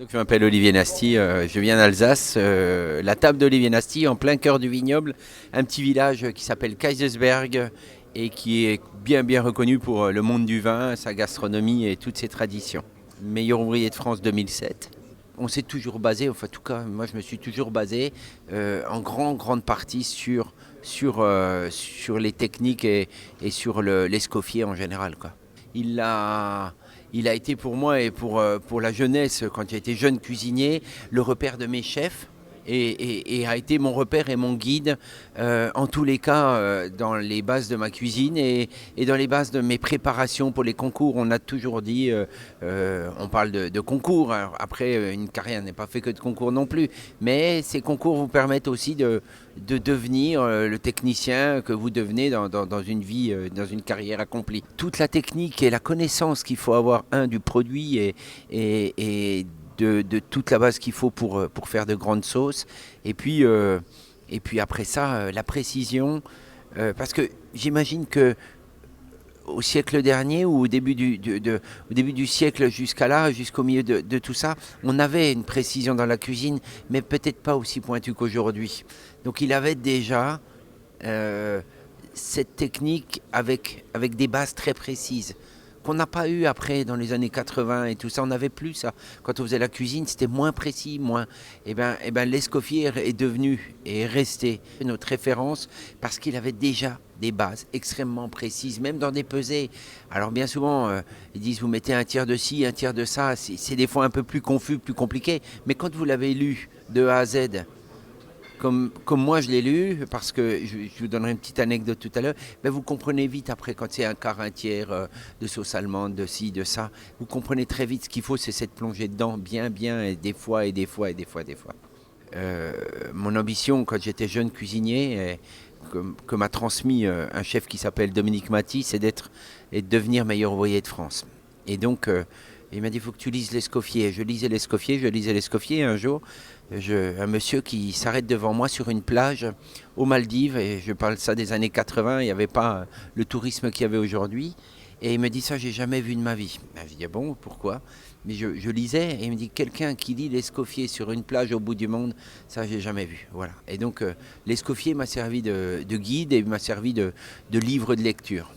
Donc, je m'appelle Olivier Nasty, je viens d'Alsace, la table d'Olivier Nasty en plein cœur du vignoble, un petit village qui s'appelle Kaisersberg et qui est bien reconnu pour le monde du vin, sa gastronomie et toutes ses traditions. Meilleur ouvrier de France 2007. On s'est toujours basé, enfin en tout cas moi je me suis toujours basé en grande partie sur les techniques et sur l'escoffier en général, quoi. Il a, il a été pour moi et pour la jeunesse, quand j'ai été jeune cuisinier, le repère de mes chefs. Et a été mon repère et mon guide en tous les cas dans les bases de ma cuisine et dans les bases de mes préparations pour les concours. On a toujours dit, on parle de concours. Alors après, une carrière n'est pas fait que de concours non plus, mais ces concours vous permettent aussi de devenir le technicien que vous devenez dans une vie, dans une carrière accomplie. Toute la technique et la connaissance qu'il faut avoir, du produit et de toute la base qu'il faut pour faire de grandes sauces. Et puis après ça, la précision. Parce que j'imagine que au siècle dernier ou au début du siècle jusqu'à là, jusqu'au milieu de tout ça, on avait une précision dans la cuisine, mais peut-être pas aussi pointue qu'aujourd'hui. Donc il avait déjà euh, cette technique avec des bases très précises qu'on n'a pas eu après dans les années 80 et tout ça. On n'avait plus ça. Quand on faisait la cuisine, c'était moins précis, moins. L'Escoffier est devenu et est resté notre référence parce qu'il avait déjà des bases extrêmement précises, même dans des pesées. Alors bien souvent, ils disent vous mettez un tiers de ci, un tiers de ça. C'est des fois un peu plus confus, plus compliqué. Mais quand vous l'avez lu de A à Z, comme moi je l'ai lu, parce que je vous donnerai une petite anecdote tout à l'heure, ben vous comprenez vite après quand c'est un quart, un tiers de sauce allemande, de ci, de ça, vous comprenez très vite ce qu'il faut, c'est cette plongée dedans, bien, et des fois. Mon ambition quand j'étais jeune cuisinier, que m'a transmis un chef qui s'appelle Dominique Maty, c'est d'être et de devenir meilleur ouvrier de France. Et donc, il m'a dit, il faut que tu lises l'Escoffier. Je lisais l'Escoffier un jour. Un monsieur qui s'arrête devant moi sur une plage aux Maldives, et je parle ça des années 80, il n'y avait pas le tourisme qu'il y avait aujourd'hui. Et il me dit ça, j'ai jamais vu de ma vie. Je dis ah bon, pourquoi? Mais je lisais et il me dit quelqu'un qui lit l'Escoffier sur une plage au bout du monde, ça j'ai jamais vu. Voilà. Et donc l'Escoffier m'a servi de guide et m'a servi de livre de lecture.